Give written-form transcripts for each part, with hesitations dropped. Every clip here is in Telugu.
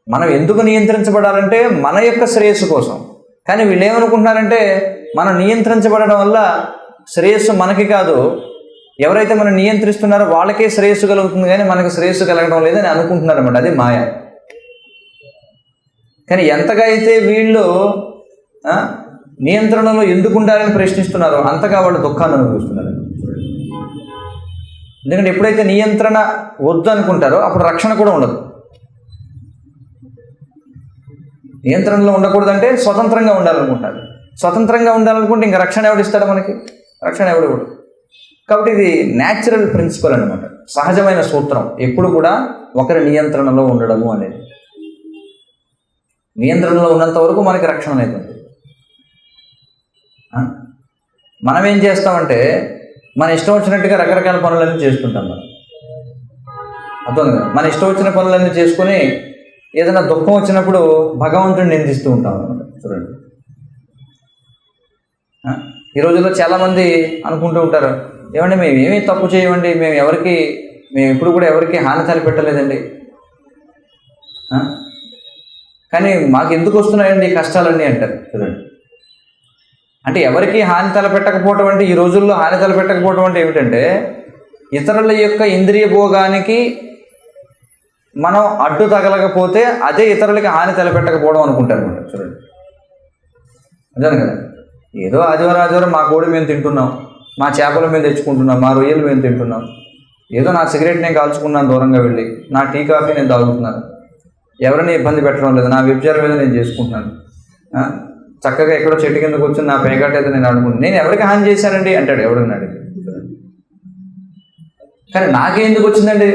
మనం ఎందుకు నియంత్రించబడాలంటే మన యొక్క శ్రేయస్సు కోసం. కానీ వీళ్ళు ఏమనుకుంటున్నారంటే మనం నియంత్రించబడడం వల్ల శ్రేయస్సు మనకి కాదు, ఎవరైతే మనం నియంత్రిస్తున్నారో వాళ్ళకే శ్రేయస్సు కలుగుతుంది కానీ మనకు శ్రేయస్సు కలగడం లేదని అనుకుంటున్నారు అన్నమాట. అది మాయ. కానీ ఎంతగా అయితే వీళ్ళు నియంత్రణలో ఎందుకు ఉండాలని ప్రశ్నిస్తున్నారో అంతగా వాళ్ళు దుఃఖాన్ని అనుభవిస్తున్నారు. ఎందుకంటే ఎప్పుడైతే నియంత్రణ వద్దు అనుకుంటారో అప్పుడు రక్షణ కూడా ఉండదు. నియంత్రణలో ఉండకూడదంటే స్వతంత్రంగా ఉండాలనుకుంటారు. స్వతంత్రంగా ఉండాలనుకుంటే ఇంకా రక్షణ ఎవడిస్తాడు మనకి? రక్షణ ఎవడు? కాబట్టి ఇది న్యాచురల్ ప్రిన్సిపల్ అనమాట, సహజమైన సూత్రం. ఎప్పుడు కూడా ఒకరి నియంత్రణలో ఉండడము అనేది. నియంత్రణలో ఉన్నంత వరకు మనకి రక్షణ అవుతుంది. మనం ఏం చేస్తామంటే మన ఇష్టం వచ్చినట్టుగా రకరకాల పనులన్నీ చేసుకుంటాం. మనం అర్థం కదా, మన ఇష్టం వచ్చిన పనులన్నీ చేసుకుని ఏదైనా దుఃఖం వచ్చినప్పుడు భగవంతుడిని నిందిస్తూ ఉంటాం అన్నమాట. చూడండి, ఈ రోజుల్లో చాలామంది అనుకుంటూ ఉంటారు, ఏమండి మేము ఏమీ తప్పు చేయమండి, మేము ఎప్పుడు కూడా ఎవరికి హాని తలపెట్టలేదండి, కానీ మాకు ఎందుకు వస్తున్నాయండి కష్టాలన్నీ అంటారు. చూడండి, అంటే ఎవరికి హాని తలపెట్టకపోవటం అంటే, ఈ రోజుల్లో హాని తలపెట్టకపోవటం అంటే ఏమిటంటే ఇతరుల యొక్క ఇంద్రియ భోగానికి మనం అడ్డు తగలకపోతే అదే ఇతరులకి హాని తలపెట్టకపోవడం అనుకుంటారు అనమాట. చూడండి, అదే కదా, ఏదో ఆదివారం మా కోడి మేము తింటున్నాం, మా చేపలు మేము తెచ్చుకుంటున్నాం, మా రొయ్యలు మేము తింటున్నాం, ఏదో నా సిగరెట్ నేను కాల్చుకున్నాను దూరంగా వెళ్ళి, నా టీ కాఫీ నేను తాగుతున్నాను, ఎవరిని ఇబ్బంది పెట్టడం లేదు, నా వ్యభిచారం మీద నేను చేసుకుంటున్నాను, చక్కగా ఎక్కడో చెట్టు కిందకు వచ్చి నా పేకాట అయితే నేను ఆడుకుంటున్నాను, నేను ఎవరికి హాని చేశానండి అంటాడు ఎవడన్నా అడిగి. కానీ నాకెందుకు వచ్చిందండి,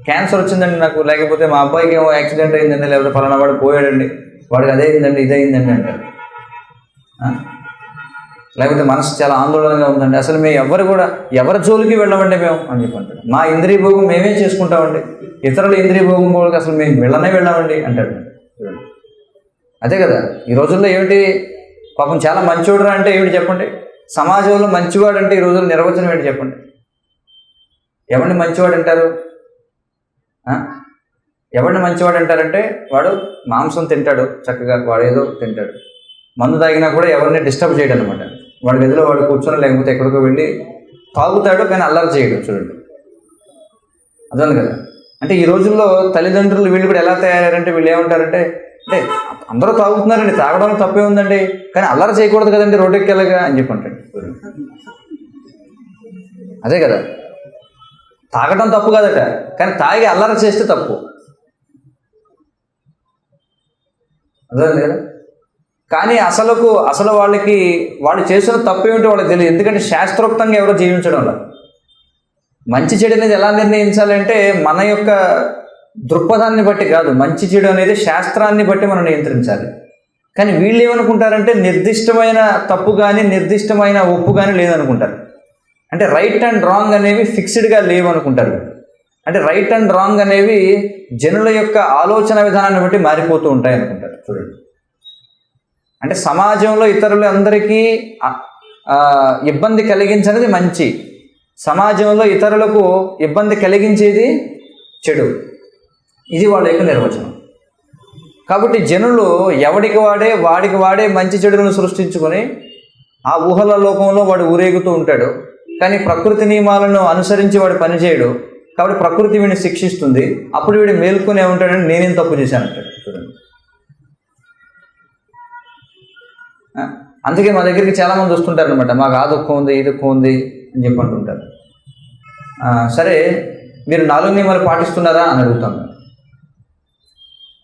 క్యాన్సర్ వచ్చిందండి నాకు, లేకపోతే మా అబ్బాయికి ఏమో యాక్సిడెంట్ అయిందండి, లేకపోతే ఫలానా వాడు పోయాడండి, వాడికి అదే అయిందండి ఇదే అయిందండి అంటారు. లేకపోతే మనసు చాలా ఆందోళనగా ఉందండి, అసలు మేము ఎవరి జోలికి వెళ్ళమండి మేము అని చెప్పి అంటాడు. మా ఇంద్రియ భోగం మేమే చేసుకుంటామండి, ఇతరుల ఇంద్రియ భోగం పోలికి అసలు మేము వెళ్ళమండి అంటాడు. అదే కదా, ఈ రోజుల్లో ఏమిటి పాపం చాలా మంచివాడు అంటే ఏమిటి చెప్పండి? సమాజంలో మంచివాడు అంటే ఈ రోజుల్లో నిర్వచనం ఏంటి చెప్పండి? ఎవరిని మంచివాడు అంటారు? ఎవరిని మంచివాడు అంటారంటే వాడు మాంసం తింటాడు చక్కగా, వాడు ఏదో తింటాడు, మందు తాగినా కూడా ఎవరిని డిస్టర్బ్ చేయడు అనమాట. వాడి గదిలో వాడు కూర్చొని లేకపోతే ఎక్కడికో వెళ్ళి తాగుతాడు కానీ అల్లరి చేయడు. చూడండి, అర్థం కదా. అంటే ఈ రోజుల్లో తల్లిదండ్రులు వీళ్ళు కూడా ఎలా తయారంటే వీళ్ళు ఏమంటారంటే, అంటే అందరూ తాగుతున్నారండి, తాగడం తప్పే ఉందండి, కానీ అల్లరి చేయకూడదు కదండి రోడ్డుకి వెళ్ళగా అని చెప్పి అంటాడు. అదే కదా, తాగడం తప్పు కాదట, కానీ తాగి అల్లరి చేస్తే తప్పు. అర్థం కదా. కానీ అసలు వాళ్ళు చేసిన తప్పు ఏమిటో వాళ్ళకి తెలియదు. ఎందుకంటే శాస్త్రోక్తంగా ఎవరో జీవించడం వల్ల మంచి చెడు అనేది ఎలా నిర్ణయించాలంటే మన యొక్క దృక్పథాన్ని బట్టి కాదు, మంచి చెడు అనేది శాస్త్రాన్ని బట్టి మనం నియంత్రించాలి. కానీ వీళ్ళు ఏమనుకుంటారంటే నిర్దిష్టమైన తప్పు కానీ నిర్దిష్టమైన ఒప్పు కానీ లేదనుకుంటారు. అంటే రైట్ అండ్ రాంగ్ అనేవి ఫిక్స్డ్గా లేవనుకుంటారు. అంటే రైట్ అండ్ రాంగ్ అనేవి జనుల యొక్క ఆలోచన విధానాన్ని బట్టి మారిపోతూ ఉంటాయి అనుకుంటారు. చూడండి, అంటే సమాజంలో ఇతరులందరికీ ఇబ్బంది కలిగించనిది మంచి, సమాజంలో ఇతరులకు ఇబ్బంది కలిగించేది చెడు. ఇది వాళ్ళ యొక్క నిర్వచనం. కాబట్టి జనులు వాడికి వాడే మంచి చెడులను సృష్టించుకొని ఆ ఊహల లోకంలో వాడు ఊరేగుతూ ఉంటాడు. కానీ ప్రకృతి నియమాలను అనుసరించి వాడు పనిచేయడు. కాబట్టి ప్రకృతి వీడిని శిక్షిస్తుంది. అప్పుడు వీడు మేల్కొని ఏమంటాడంటే నేనేం తప్పు చేశానంటాడు. చూడండి, అందుకే మా దగ్గరికి చాలామంది వస్తుంటారు అనమాట, మాకు ఆ దుఃఖం ఉంది ఈ దుఃఖం ఉంది అని చెప్పి అంటుంటారు. సరే మీరు 4 నియమాలు పాటిస్తున్నారా అని అడుగుతాం.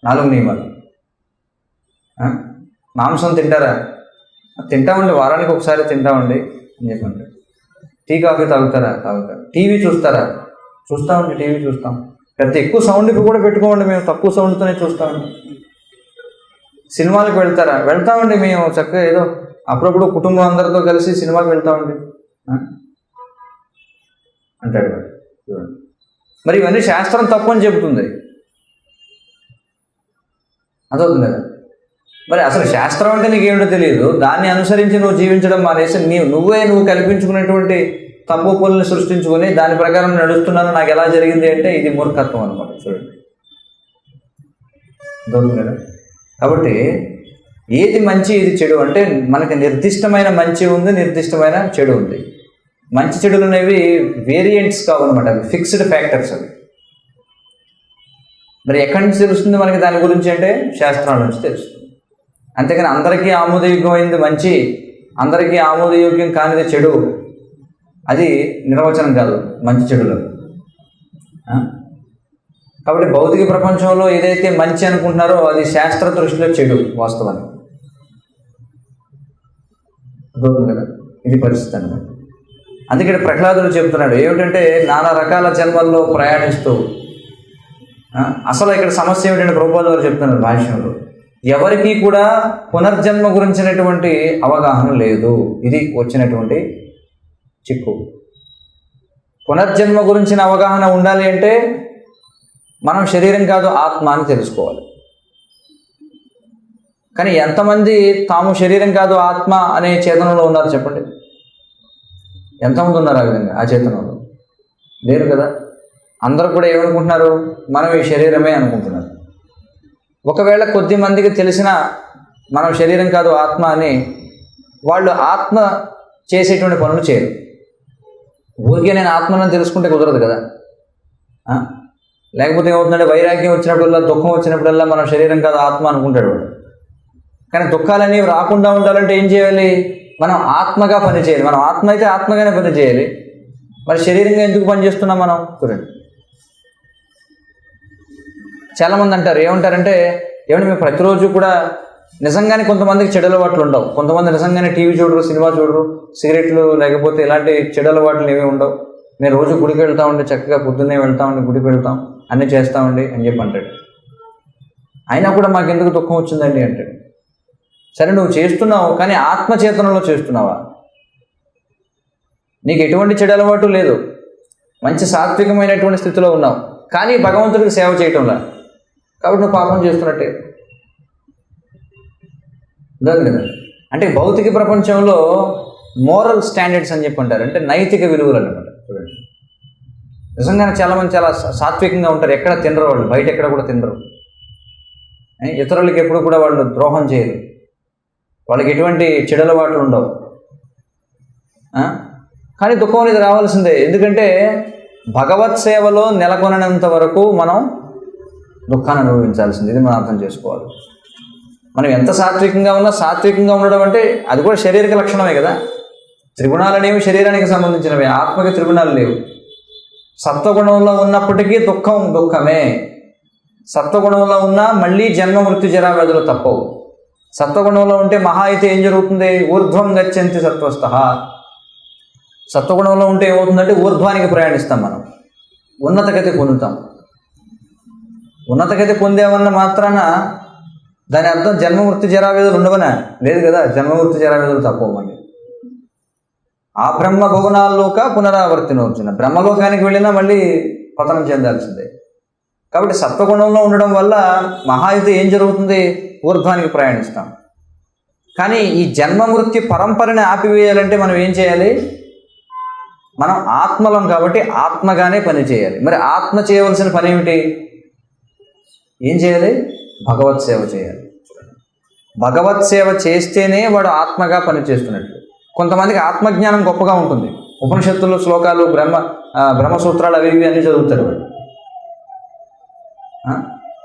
4 నియమాలు, మాంసం తింటారా? తింటామండి, వారానికి ఒకసారి తింటామండి అని చెప్పండి. టీ కాఫీ తాగుతారు. టీవీ చూస్తారా? చూస్తామండి, టీవీ చూస్తాం. పెద్ద ఎక్కువ సౌండ్కి కూడా పెట్టుకోమండి, మేము తక్కువ సౌండ్తోనే చూస్తామండి. సినిమాలకు వెళ్తామండి మేము చక్కగా ఏదో అప్పుడప్పుడు కుటుంబం అందరితో కలిసి సినిమాకి వెళ్తామండి అంటాడు వాడు. చూడండి, మరి ఇవన్నీ శాస్త్రం తప్పు అని చెబుతుంది, అదవుతుంది కదా. మరి అసలు శాస్త్రం అంటే నీకేమిటో తెలియదు, దాన్ని అనుసరించి నువ్వు జీవించడం మానేసి నువ్వు కల్పించుకున్నటువంటి తప్పు పనులను సృష్టించుకొని దాని ప్రకారం నడుస్తున్నాను, నాకు ఎలా జరిగింది అంటే ఇది మూర్ఖత్వం అనమాట. చూడండి, దొరుకుతుంది కదా. కాబట్టి ఏది మంచి ఏది చెడు అంటే మనకి నిర్దిష్టమైన మంచి ఉంది, నిర్దిష్టమైన చెడు ఉంది. మంచి చెడులు అనేవి వేరియంట్స్ కావన్నమాట, అవి ఫిక్స్డ్ ఫ్యాక్టర్స్ అవి. మరి ఎక్కడి నుంచి తెలుస్తుంది మనకి దాని గురించి అంటే శాస్త్రాల నుంచి తెలుస్తుంది. అంతేకాని అందరికీ ఆమోదయోగ్యమైంది మంచి, అందరికీ ఆమోదయోగ్యం కానిది చెడు, అది నిర్వచనం కాదు మంచి చెడులు. కాబట్టి భౌతిక ప్రపంచంలో ఏదైతే మంచి అనుకుంటున్నారో అది శాస్త్ర దృష్టిలో చెడు వాస్తవానికి. అర్థవుతుంది కదా, ఇది పరిస్థితి అన్నమాట. అందుకే ప్రహ్లాదుడు చెప్తున్నాడు ఏమిటంటే నానా రకాల జన్మల్లో ప్రయాణిస్తూ, అసలు ఇక్కడ సమస్య ఏమిటంటే ప్రభుపాదులు వారు చెప్తున్నారు భాష్యంలో, ఎవరికీ కూడా పునర్జన్మ గురించినటువంటి అవగాహన లేదు. ఇది వచ్చినటువంటి చిక్కు. పునర్జన్మ గురించిన అవగాహన ఉండాలి అంటే మనం శరీరం కాదు ఆత్మ అని తెలుసుకోవాలి. కానీ ఎంతమంది తాము శరీరం కాదు ఆత్మ అనే చేతనంలో ఉన్నారు చెప్పండి? ఎంతమంది ఉన్నారు ఆ విధంగా ఆ చేతనంలో? లేరు కదా. అందరూ కూడా ఏమనుకుంటున్నారు, మనం ఈ శరీరమే అనుకుంటున్నారు. ఒకవేళ కొద్ది మందికి తెలిసిన మనం శరీరం కాదు ఆత్మ అని, వాళ్ళు ఆత్మ చేసేటువంటి పనులు చేయరు. ఊరికే నేను ఆత్మని తెలుసుకుంటే కుదరదు కదా. లేకపోతే ఏమవుతుందంటే వైరాగ్యం వచ్చినప్పుడల్లా, దుఃఖం వచ్చినప్పుడల్లా మనం శరీరం కాదు ఆత్మ అనుకుంటాడు వాడు. కానీ దుఃఖాలనేవి రాకుండా ఉండాలంటే ఏం చేయాలి? మనం ఆత్మగా పనిచేయాలి. మనం ఆత్మ అయితే ఆత్మగానే పనిచేయాలి. మరి శరీరంగా ఎందుకు పనిచేస్తున్నాం మనం? చూడండి, చాలామంది అంటారు ఏమంటారంటే, ఏమంటే మేము ప్రతిరోజు కూడా నిజంగానే కొంతమందికి చెడు అలవాట్లు ఉండవు. కొంతమంది నిజంగానే టీవీ చూడరు, సినిమా చూడరు, సిగరెట్లు లేకపోతే ఇలాంటి చెడు అలవాట్లు ఏమీ ఉండవు. మేము రోజు గుడికి వెళ్తామండి, చక్కగా పొద్దున్నే వెళ్తామండి, గుడికి వెళ్తాం, అన్నీ చేస్తామండి అని చెప్పి అంటాడు. అయినా కూడా మాకు ఎందుకు దుఃఖం వచ్చిందండి అంటాడు. సరే నువ్వు చేస్తున్నావు, కానీ ఆత్మచేతనంలో చేస్తున్నావా? నీకు ఎటువంటి చెడు అలవాటు లేదు, మంచి సాత్వికమైనటువంటి స్థితిలో ఉన్నావు, కానీ భగవంతుడికి సేవ చేయటంలా, కాబట్టి నువ్వు పాపం చేస్తున్నట్టే. అర్థం కదా. అంటే భౌతిక ప్రపంచంలో మోరల్ స్టాండర్డ్స్ అని చెప్పి అంటారు, అంటే నైతిక విలువలు అన్నమాట. చూడండి, నిజంగానే చాలామంది చాలా సాత్వికంగా ఉంటారు, ఎక్కడ తినరు వాళ్ళు, బయట ఎక్కడ కూడా తినరు, ఇతరులకి ఎప్పుడు కూడా వాళ్ళు ద్రోహం చేయరు, వాళ్ళకి ఎటువంటి చెడు అలవాట్లు ఉండవు. కానీ దుఃఖం అనేది రావాల్సిందే. ఎందుకంటే భగవత్ సేవలో నెలకొనంత వరకు మనం దుఃఖాన్ని అనుభవించాల్సింది. ఇది మనం అర్థం చేసుకోవాలి. మనం ఎంత సాత్వికంగా ఉన్నా, సాత్వికంగా ఉండడం అంటే అది కూడా శారీరక లక్షణమే కదా. త్రిగుణాలు అనేవి శరీరానికి సంబంధించినవి, ఆత్మకి త్రిగుణాలు లేవు. సత్వగుణంలో ఉన్నప్పటికీ దుఃఖమే. సత్వగుణంలో ఉన్నా మళ్ళీ జన్మ మృత్యు జరా వ్యాధులు తప్పవు. సత్వగుణంలో ఉంటే మహా అయితే ఏం జరుగుతుంది? ఊర్ధ్వం గచ్చంతి సత్వస్థ. సత్వగుణంలో ఉంటే ఏమవుతుందంటే ఊర్ధ్వానికి ప్రయాణిస్తాం, మనం ఉన్నతగతి పొందుతాం. ఉన్నతగతి పొందేమన్న మాత్రాన దాని అర్థం జన్మ మృత్యు జరా వ్యాధులు ఉండవనా? లేదు కదా, జన్మ మృత్యు జరా వ్యాధులు తప్పవు. మళ్ళీ ఆ బ్రహ్మ భువనాల్లోక పునరావర్తినవచ్చున, బ్రహ్మలోకానికి వెళ్ళినా మళ్ళీ పతనం చెందాల్సిందే. కాబట్టి సత్వగుణంలో ఉండడం వల్ల మహా అయితే ఏం జరుగుతుంది? ఊర్ధ్వానికి ప్రయాణిస్తాం. కానీ ఈ జన్మ మృత్యు పరంపరని ఆపివేయాలంటే మనం ఏం చేయాలి? మనం ఆత్మలం కాబట్టి ఆత్మగానే పని చేయాలి. మరి ఆత్మ చేయవలసిన పని ఏమిటి? ఏం చేయాలి? భగవత్ సేవ చేయాలి. భగవత్ సేవ చేస్తేనే వాడు ఆత్మగా పనిచేస్తున్నట్లు. కొంతమందికి ఆత్మజ్ఞానం గొప్పగా ఉంటుంది, ఉపనిషత్తులు, శ్లోకాలు, బ్రహ్మసూత్రాలు అవి ఇవి అన్నీ చదువుతారు వాడు.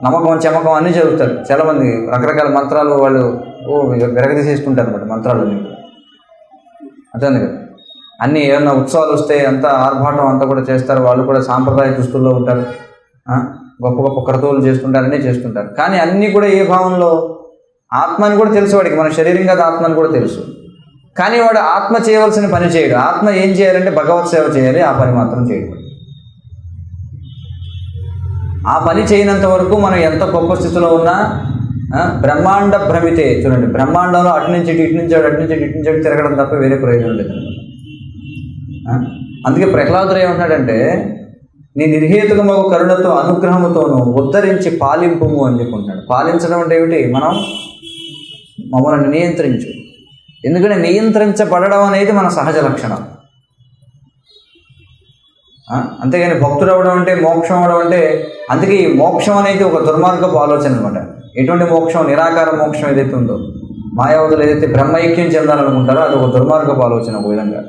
నమ్మకం చమకం అన్నీ చదువుతారు. చాలామంది రకరకాల మంత్రాలు వాళ్ళు విరగదీసేసుకుంటారు అన్నమాట, మంత్రాలు అర్థం కదా. అన్నీ ఏమన్నా ఉత్సవాలు వస్తే అంతా ఆర్భాటం అంతా కూడా చేస్తారు. వాళ్ళు కూడా సాంప్రదాయ దుస్తుల్లో ఉంటారు, గొప్ప గొప్ప క్రతువులు చేస్తుంటారు, అన్నీ చేస్తుంటారు. కానీ అన్నీ కూడా ఏ భావంలో? ఆత్మని కూడా తెలుసు వాడికి, మన శరీరం కాదు ఆత్మని కూడా తెలుసు. కానీ వాడు ఆత్మ చేయవలసిన పని చేయడు. ఆత్మ ఏం చేయాలంటే భగవత్ సేవ చేయాలి, ఆ పని మాత్రం చేయడు. ఆ పని చేయనంత వరకు మనం ఎంత గొప్ప స్థితిలో ఉన్నా బ్రహ్మాండ భ్రమితే. చూడండి, బ్రహ్మాండంలో అటు నుంచి ఇటు నుంచి అటు నుంచి ఇటు నుంచి తిరగడం తప్ప వేరే ప్రయోజనం లేదు. అందుకే ప్రహ్లాదుడు ఏమంటున్నాడంటే, నీ నిర్హేతుకమగు కరుణతో అనుగ్రహముతోనూ ఉద్ధరించి పాలింపుము అని చెప్పుకుంటున్నాడు. పాలించడం అంటే ఏమిటి? మమ్మల్ని నియంత్రించు. ఎందుకంటే నియంత్రించబడడం అనేది మన సహజ లక్షణం. అంతేగాని భక్తుడు అవ్వడం అంటే, మోక్షం అవ్వడం అంటే, అందుకే ఈ మోక్షం అనేది ఒక దుర్మార్గపు ఆలోచన అనమాట. ఎటువంటి మోక్షం? నిరాకార మోక్షం ఏదైతే ఉందో, మాయావతులు ఏదైతే బ్రహ్మైక్యం చెందాలనుకుంటారో అది ఒక దుర్మార్గపు ఆలోచన ఒక విధంగా.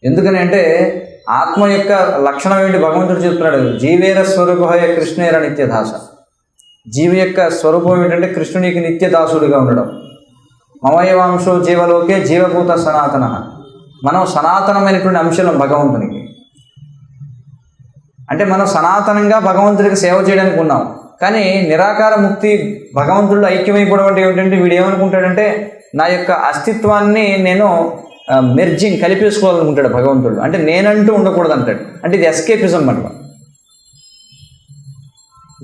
ఎందుకని అంటే ఆత్మ యొక్క లక్షణం ఏంటి భగవంతుడు చెప్తున్నాడు, జీవేర స్వరూపహయ కృష్ణేర నిత్యదాస. జీవి యొక్క స్వరూపం ఏంటంటే కృష్ణునికి నిత్యదాసుడిగా ఉండడం. మమయవాంశో జీవలోకే జీవభూత సనాతన. మనం సనాతనమైనటువంటి అంశం భగవంతునికి. అంటే మనం సనాతనంగా భగవంతుడికి సేవ చేయడానికి ఉన్నాం. కానీ నిరాకార ముక్తి భగవంతుడిలో ఐక్యమైపోవడం అంటే ఏమిటంటే వీడు ఏమనుకుంటాడంటే నా యొక్క అస్తిత్వాన్ని నేను మెర్జింగ్ కలిపేసుకోవాలనుకుంటాడు భగవంతుడు. అంటే నేనంటూ ఉండకూడదు అంటాడు. అంటే ఇది ఎస్కేపిజం అన్నమాట.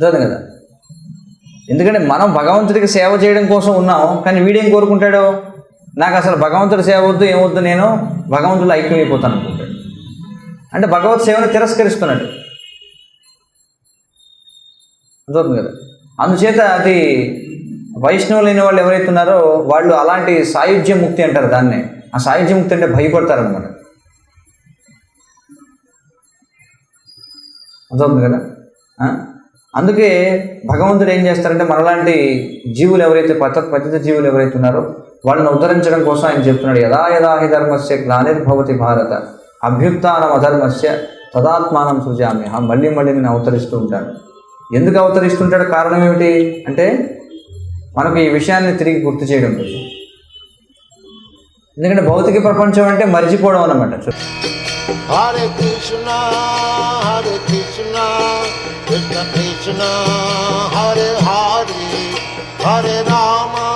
అర్థం కదా? ఎందుకంటే మనం భగవంతుడికి సేవ చేయడం కోసం ఉన్నాం. కానీ వీడేం కోరుకుంటాడు, నాకు అసలు భగవంతుడి సేవ వద్దు, ఏమొద్దు, నేను భగవంతుడిలో ఐక్యమైపోతాను అనుకుంటాడు. అంటే భగవత్ సేవను తిరస్కరిస్తున్నాడు. అర్థవుతుంది కదా? అందుచేత అది వైష్ణవులు అయిన వాళ్ళు ఎవరైతే ఉన్నారో వాళ్ళు అలాంటి సాయుధ్య ముక్తి అంటారు దాన్నే. ఆ సాయుధ్య ముక్తి అంటే భయపడతారనమాట. అర్థవుతుంది కదా? అందుకే భగవంతుడు ఏం చేస్తారంటే మనలాంటి జీవులు ఎవరైతే పతిత జీవులు ఎవరైతే ఉన్నారో వాళ్ళని ఉద్ధరించడం కోసం ఆయన చెప్తున్నాడు, యదా యదా హి ధర్మస్య గ్లానిర్భవతి భారత అభ్యుత్థానం అధర్మస్య తదాత్మానం సృజామ్యహం. మళ్ళీ మళ్ళీ నేను అవతరిస్తూ ఉంటాను. ఎందుకు అవతరిస్తుంటాడు? కారణం ఏమిటి అంటే మనకు ఈ విషయాన్ని తిరిగి గుర్తు చేయడం కోసం. ఎందుకంటే భౌతిక ప్రపంచం అంటే మర్చిపోవడం అన్నమాట. హరే కృష్ణ హరే కృష్ణ కృష్ణ కృష్ణ హరే హరే హరే రామ